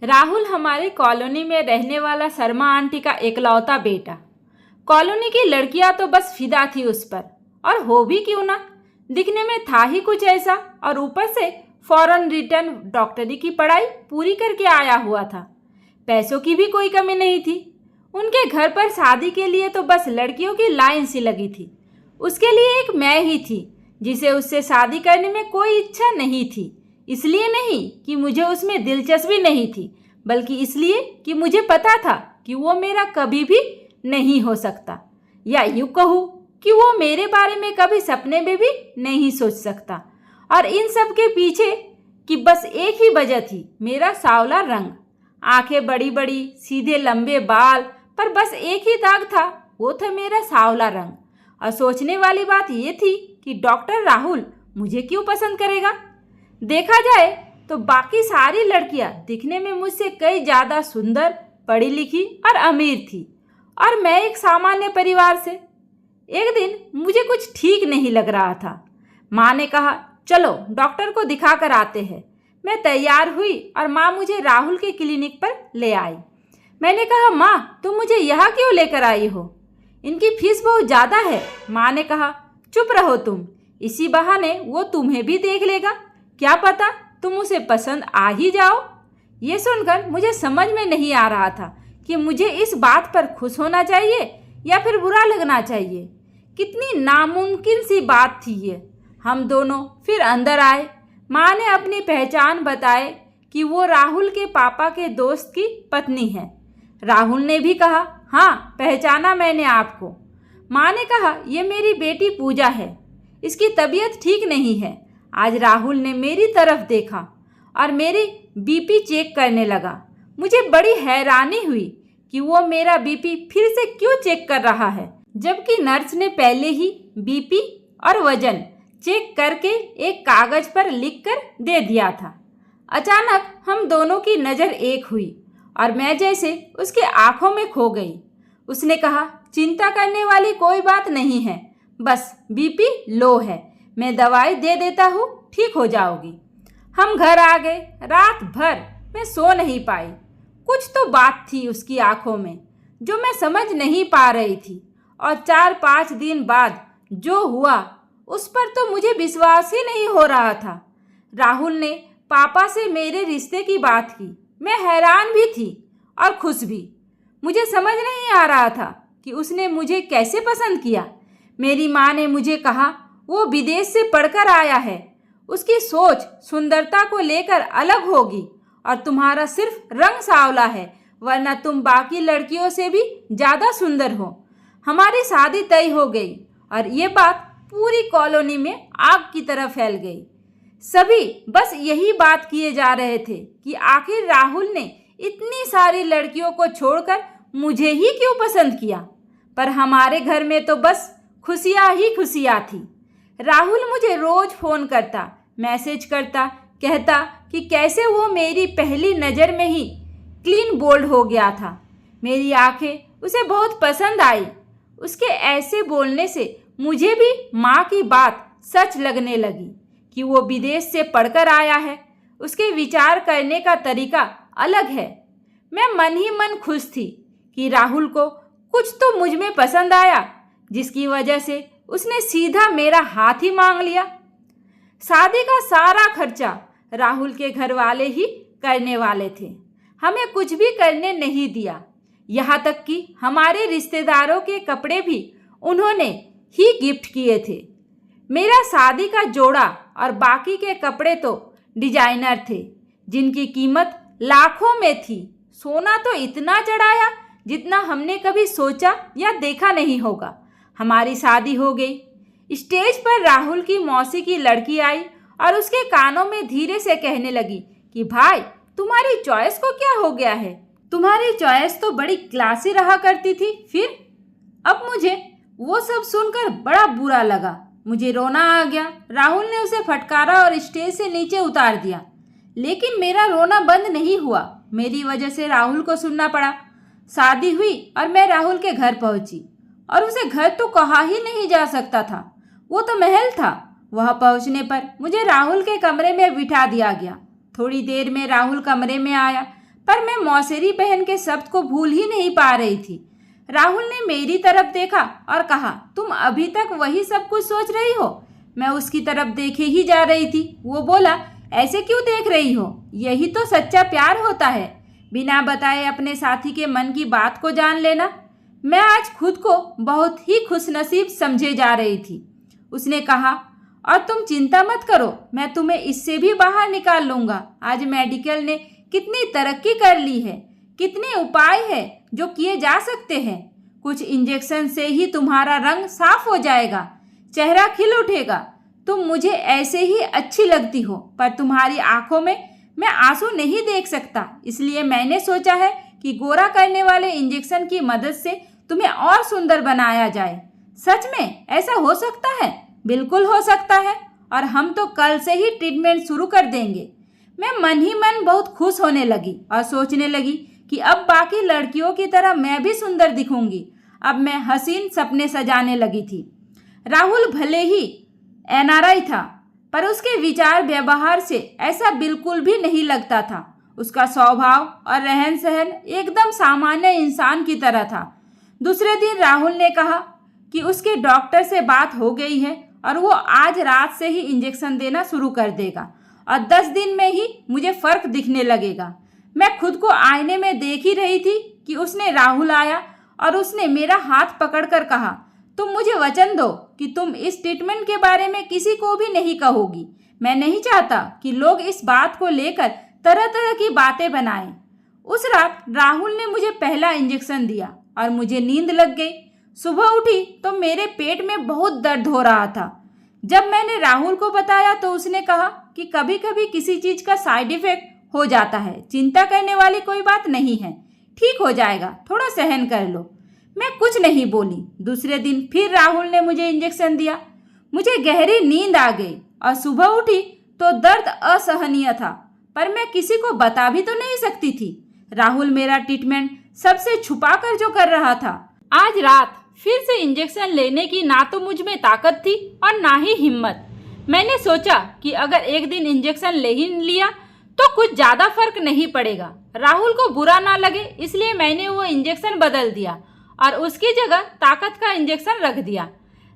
राहुल हमारी कॉलोनी में रहने वाला शर्मा आंटी का एकलौता बेटा। कॉलोनी की लड़कियां तो बस फिदा थी उस पर, और हो भी क्यों ना। दिखने में था ही कुछ ऐसा, और ऊपर से फॉरेन रिटर्न डॉक्टरी की पढ़ाई पूरी करके आया हुआ था। पैसों की भी कोई कमी नहीं थी। उनके घर पर शादी के लिए तो बस लड़कियों की लाइन सी लगी थी। उसके लिए एक मैं ही थी जिसे उससे शादी करने में कोई इच्छा नहीं थी। इसलिए नहीं कि मुझे उसमें दिलचस्पी नहीं थी, बल्कि इसलिए कि मुझे पता था कि वो मेरा कभी भी नहीं हो सकता, या यूँ कहूँ कि वो मेरे बारे में कभी सपने में भी नहीं सोच सकता। और इन सब के पीछे कि बस एक ही वजह थी, मेरा सांवला रंग। आंखें बड़ी बड़ी, सीधे लंबे बाल, पर बस एक ही दाग था, वो था मेरा सांवला रंग। और सोचने वाली बात ये थी कि डॉक्टर राहुल मुझे क्यों पसंद करेगा। देखा जाए तो बाकी सारी लड़कियां दिखने में मुझसे कई ज़्यादा सुंदर, पढ़ी लिखी और अमीर थी, और मैं एक सामान्य परिवार से। एक दिन मुझे कुछ ठीक नहीं लग रहा था। माँ ने कहा, चलो डॉक्टर को दिखा कर आते हैं। मैं तैयार हुई और माँ मुझे राहुल के क्लिनिक पर ले आई। मैंने कहा, माँ तुम मुझे यहाँ क्यों लेकर आई हो? इनकी फीस बहुत ज़्यादा है। माँ ने कहा, चुप रहो तुम, इसी बहाने वो तुम्हें भी देख लेगा, क्या पता तुम उसे पसंद आ ही जाओ। ये सुनकर मुझे समझ में नहीं आ रहा था कि मुझे इस बात पर खुश होना चाहिए या फिर बुरा लगना चाहिए। कितनी नामुमकिन सी बात थी ये। हम दोनों फिर अंदर आए। माँ ने अपनी पहचान बताए कि वो राहुल के पापा के दोस्त की पत्नी है। राहुल ने भी कहा, हाँ पहचाना मैंने आपको। माँ ने कहा, ये मेरी बेटी पूजा है, इसकी तबीयत ठीक नहीं है। आज राहुल ने मेरी तरफ देखा और मेरी बीपी चेक करने लगा। मुझे बड़ी हैरानी हुई कि वो मेरा बीपी फिर से क्यों चेक कर रहा है, जबकि नर्स ने पहले ही बीपी और वजन चेक करके एक कागज पर लिखकर दे दिया था। अचानक हम दोनों की नज़र एक हुई और मैं जैसे उसके आंखों में खो गई। उसने कहा, चिंता करने वाली कोई बात नहीं है, बस बीपी लो है, मैं दवाई दे देता हूँ, ठीक हो जाओगी। हम घर आ गए। रात भर मैं सो नहीं पाई। कुछ तो बात थी उसकी आंखों में जो मैं समझ नहीं पा रही थी, और 4-5 दिन बाद जो हुआ उस पर तो मुझे विश्वास ही नहीं हो रहा था। राहुल ने पापा से मेरे रिश्ते की बात की। मैं हैरान भी थी और खुश भी। मुझे समझ नहीं आ रहा था कि उसने मुझे कैसे पसंद किया। मेरी माँ ने मुझे कहा, वो विदेश से पढ़कर आया है, उसकी सोच सुंदरता को लेकर अलग होगी, और तुम्हारा सिर्फ रंग सांवला है, वरना तुम बाकी लड़कियों से भी ज़्यादा सुंदर हो। हमारी शादी तय हो गई और ये बात पूरी कॉलोनी में आग की तरह फैल गई। सभी बस यही बात किए जा रहे थे कि आखिर राहुल ने इतनी सारी लड़कियों को छोड़कर मुझे ही क्यों पसंद किया। पर हमारे घर में तो बस खुशियाँ ही खुशियाँ थी। राहुल मुझे रोज़ फ़ोन करता, मैसेज करता, कहता कि कैसे वो मेरी पहली नज़र में ही क्लीन बोल्ड हो गया था। मेरी आंखें उसे बहुत पसंद आई। उसके ऐसे बोलने से मुझे भी माँ की बात सच लगने लगी कि वो विदेश से पढ़कर आया है, उसके विचार करने का तरीका अलग है। मैं मन ही मन खुश थी कि राहुल को कुछ तो मुझ में पसंद आया, जिसकी वजह से उसने सीधा मेरा हाथ ही मांग लिया। शादी का सारा खर्चा राहुल के घर वाले ही करने वाले थे। हमें कुछ भी करने नहीं दिया, यहाँ तक कि हमारे रिश्तेदारों के कपड़े भी उन्होंने ही गिफ्ट किए थे। मेरा शादी का जोड़ा और बाकी के कपड़े तो डिजाइनर थे, जिनकी कीमत लाखों में थी। सोना तो इतना चढ़ाया जितना हमने कभी सोचा या देखा नहीं होगा। हमारी शादी हो गई। स्टेज पर राहुल की मौसी की लड़की आई और उसके कानों में धीरे से कहने लगी कि भाई तुम्हारी चॉइस को क्या हो गया है? तुम्हारी चॉइस तो बड़ी क्लासी रहा करती थी। फिर अब मुझे वो सब सुनकर बड़ा बुरा लगा। मुझे रोना आ गया। राहुल ने उसे फटकारा और स्टेज से नीचे उतार दिया, लेकिन मेरा रोना बंद नहीं हुआ। मेरी वजह से राहुल को सुनना पड़ा। शादी हुई और मैं राहुल के घर पहुंची, और उसे घर तो कहा ही नहीं जा सकता था, वो तो महल था। वह पहुंचने पर मुझे राहुल के कमरे में बिठा दिया गया। थोड़ी देर में राहुल कमरे में आया। पर मैं मौसेरी बहन के शब्द को भूल ही नहीं पा रही थी। राहुल ने मेरी तरफ देखा और कहा, तुम अभी तक वही सब कुछ सोच रही हो? मैं उसकी तरफ देखे ही जा रही थी। वो बोला, ऐसे क्यों देख रही हो? यही तो सच्चा प्यार होता है, बिना बताए अपने साथी के मन की बात को जान लेना। मैं आज खुद को बहुत ही खुशनसीब समझे जा रही थी। उसने कहा, और तुम चिंता मत करो, मैं तुम्हें इससे भी बाहर निकाल लूँगा। आज मेडिकल ने कितनी तरक्की कर ली है, कितने उपाय हैं जो किए जा सकते हैं। कुछ इंजेक्शन से ही तुम्हारा रंग साफ हो जाएगा, चेहरा खिल उठेगा। तुम मुझे ऐसे ही अच्छी लगती हो, पर तुम्हारी आंखों में मैं आंसू नहीं देख सकता। इसलिए मैंने सोचा है कि गोरा करने वाले इंजेक्शन की मदद से तुम्हें और सुंदर बनाया जाए। सच में ऐसा हो सकता है? बिल्कुल हो सकता है, और हम तो कल से ही ट्रीटमेंट शुरू कर देंगे। मैं मन ही मन बहुत खुश होने लगी और सोचने लगी कि अब बाकी लड़कियों की तरह मैं भी सुंदर दिखूंगी। अब मैं हसीन सपने सजाने लगी थी। राहुल भले ही एनआरआई था, पर उसके विचार व्यवहार से ऐसा बिल्कुल भी नहीं लगता था। उसका स्वभाव और रहन सहन एकदम सामान्य इंसान की तरह था। दूसरे दिन राहुल ने कहा कि उसके डॉक्टर से बात हो गई है और वो आज रात से ही इंजेक्शन देना शुरू कर देगा और 10 दिन में ही मुझे फर्क दिखने लगेगा। मैं खुद को आईने में देख ही रही थी कि उसने राहुल आया और उसने मेरा हाथ पकड़कर कहा, तुम मुझे वचन दो कि तुम इस ट्रीटमेंट के बारे में किसी को भी नहीं कहोगी। मैं नहीं चाहता कि लोग इस बात को लेकर तरह तरह की बातें बनाएं। उस रात राहुल ने मुझे पहला इंजेक्शन दिया और मुझे नींद लग गई। सुबह उठी तो मेरे पेट में बहुत दर्द हो रहा था। जब मैंने राहुल को बताया तो उसने कहा कि कभी कभी किसी चीज़ का साइड इफेक्ट हो जाता है, चिंता करने वाली कोई बात नहीं है, ठीक हो जाएगा, थोड़ा सहन कर लो। मैं कुछ नहीं बोली। दूसरे दिन फिर राहुल ने मुझे इंजेक्शन दिया। मुझे गहरी नींद आ गई और सुबह उठी तो दर्द असहनीय था, पर मैं किसी को बता भी तो नहीं सकती थी। राहुल मेरा ट्रीटमेंट सबसे छुपा कर जो कर रहा था। आज रात फिर से इंजेक्शन लेने की ना तो मुझ में ताकत थी और ना ही हिम्मत। मैंने सोचा कि अगर एक दिन इंजेक्शन ले ही लिया तो कुछ ज़्यादा फर्क नहीं पड़ेगा, राहुल को बुरा ना लगे, इसलिए मैंने वो इंजेक्शन बदल दिया और उसकी जगह ताकत का इंजेक्शन रख दिया।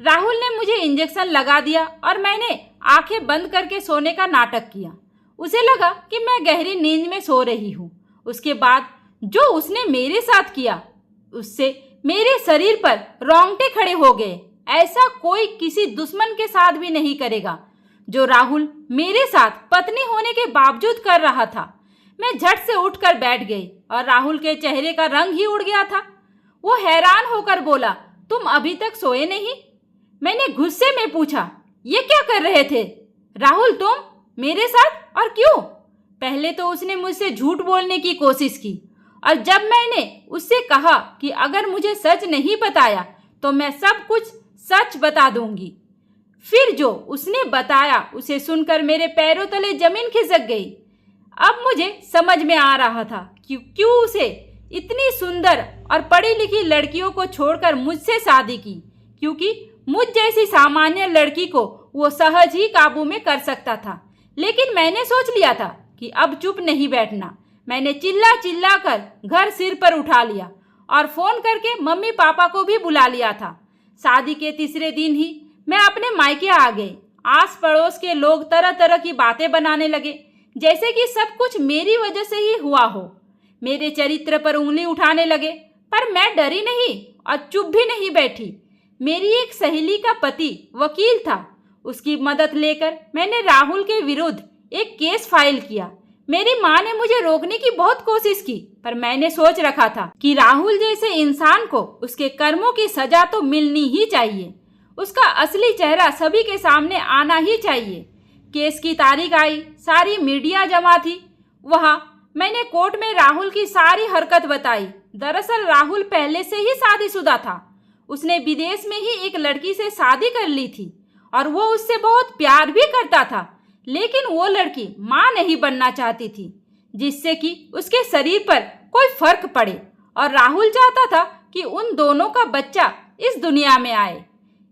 राहुल ने मुझे इंजेक्शन लगा दिया और मैंने आंखें बंद करके सोने का नाटक किया। उसे लगा कि मैं गहरी नींद में सो रही हूँ। उसके बाद जो उसने मेरे साथ किया, उससे मेरे शरीर पर रोंगटे खड़े हो गए। ऐसा कोई किसी दुश्मन के साथ भी नहीं करेगा जो राहुल मेरे साथ पत्नी होने के बावजूद कर रहा था। मैं झट से उठकर बैठ गई और राहुल के चेहरे का रंग ही उड़ गया था। वो हैरान होकर बोला, तुम अभी तक सोए नहीं? मैंने गुस्से में पूछा, ये क्या कर रहे थे? राहुल, तुम मेरे साथ? और क्यों? पहले तो उसने मुझसे झूठ बोलने की कोशिश की और जब मैंने उससे कहा कि अगर मुझे सच नहीं बताया तो मैं सब कुछ सच बता दूंगी, फिर जो उसने बताया उसे सुनकर मेरे पैरों तले जमीन खिसक गई। अब मुझे समझ में आ रहा था कि क्यों उसे इतनी सुंदर और पढ़ी लिखी लड़कियों को छोड़कर मुझसे शादी की, क्योंकि मुझ जैसी सामान्य लड़की को वो सहज ही काबू में कर सकता था। लेकिन मैंने सोच लिया था कि अब चुप नहीं बैठना। मैंने चिल्ला चिल्ला कर घर सिर पर उठा लिया और फ़ोन करके मम्मी पापा को भी बुला लिया था। शादी के तीसरे दिन ही मैं अपने मायके आ गई। आस पड़ोस के लोग तरह तरह की बातें बनाने लगे, जैसे कि सब कुछ मेरी वजह से ही हुआ हो। मेरे चरित्र पर उंगली उठाने लगे, पर मैं डरी नहीं और चुप भी नहीं बैठी। मेरी एक सहेली का पति वकील था। उसकी मदद लेकर मैंने राहुल के विरुद्ध एक केस फाइल किया। मेरी माँ ने मुझे रोकने की बहुत कोशिश की, पर मैंने सोच रखा था कि राहुल जैसे इंसान को उसके कर्मों की सजा तो मिलनी ही चाहिए। उसका असली चेहरा सभी के सामने आना ही चाहिए। केस की तारीख आई, सारी मीडिया जमा थी। वहाँ मैंने कोर्ट में राहुल की सारी हरकत बताई। दरअसल राहुल पहले से ही शादीशुदा था। उसने विदेश में ही एक लड़की से शादी कर ली थी और वो उससे बहुत प्यार भी करता था, लेकिन वो लड़की माँ नहीं बनना चाहती थी, जिससे कि उसके शरीर पर कोई फर्क पड़े, और राहुल चाहता था कि उन दोनों का बच्चा इस दुनिया में आए।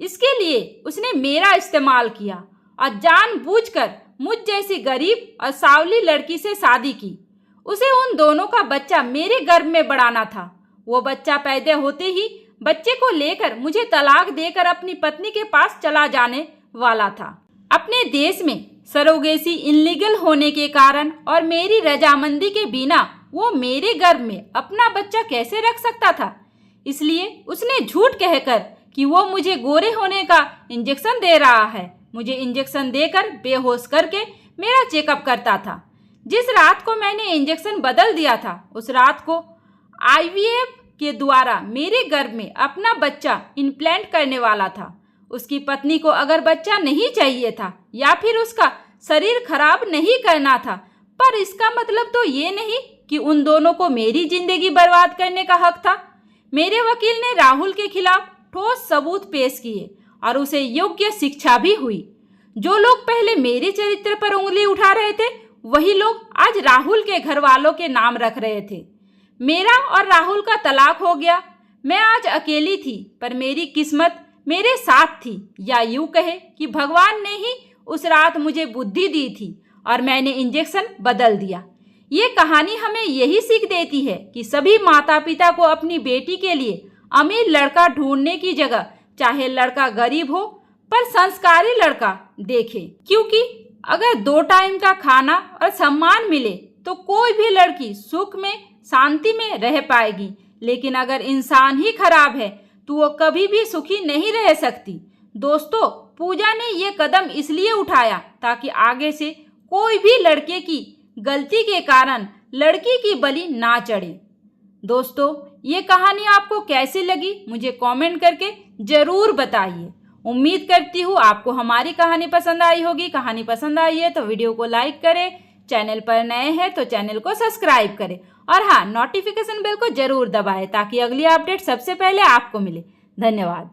इसके लिए उसने मेरा इस्तेमाल किया और जानबूझकर मुझ जैसी गरीब और सावली लड़की से शादी की। उसे उन दोनों का बच्चा मेरे गर्भ में बढ़ाना था। वो बच्चा पैदा होते ही बच्चे को लेकर मुझे तलाक देकर अपनी पत्नी के पास चला जाने वाला था। अपने देश में सरोगेसी इनलीगल होने के कारण और मेरी रजामंदी के बिना वो मेरे गर्भ में अपना बच्चा कैसे रख सकता था। इसलिए उसने झूठ कहकर कि वो मुझे गोरे होने का इंजेक्शन दे रहा है, मुझे इंजेक्शन देकर बेहोश करके मेरा चेकअप करता था। जिस रात को मैंने इंजेक्शन बदल दिया था, उस रात को IVF के द्वारा मेरे गर्भ में अपना बच्चा इम्प्लांट करने वाला था। उसकी पत्नी को अगर बच्चा नहीं चाहिए था या फिर उसका शरीर खराब नहीं करना था, पर इसका मतलब तो ये नहीं कि उन दोनों को मेरी जिंदगी बर्बाद करने का हक था। मेरे वकील ने राहुल के खिलाफ ठोस सबूत पेश किए और उसे योग्य शिक्षा भी हुई। जो लोग पहले मेरे चरित्र पर उंगली उठा रहे थे, वही लोग आज राहुल के घर वालों के नाम रख रहे थे। मेरा और राहुल का तलाक हो गया। मैं आज अकेली थी, पर मेरी किस्मत मेरे साथ थी, या यूं कहे कि भगवान ने ही उस रात मुझे बुद्धि दी थी और मैंने इंजेक्शन बदल दिया। ये कहानी हमें यही सीख देती है कि सभी माता पिता को अपनी बेटी के लिए अमीर लड़का ढूंढने की जगह चाहे लड़का गरीब हो पर संस्कारी लड़का देखें, क्योंकि अगर 2 टाइम का खाना और सम्मान मिले तो कोई भी लड़की सुख में शांति में रह पाएगी। लेकिन अगर इंसान ही खराब है तो वो कभी भी सुखी नहीं रह सकती। दोस्तों, पूजा ने ये कदम इसलिए उठाया ताकि आगे से कोई भी लड़के की गलती के कारण लड़की की बलि ना चढ़े। दोस्तों, ये कहानी आपको कैसी लगी मुझे कमेंट करके ज़रूर बताइए। उम्मीद करती हूँ आपको हमारी कहानी पसंद आई होगी। कहानी पसंद आई है तो वीडियो को लाइक करें, चैनल पर नए हैं तो चैनल को सब्सक्राइब करें और हाँ, नोटिफिकेशन बेल को ज़रूर दबाएं ताकि अगली अपडेट सबसे पहले आपको मिले। धन्यवाद।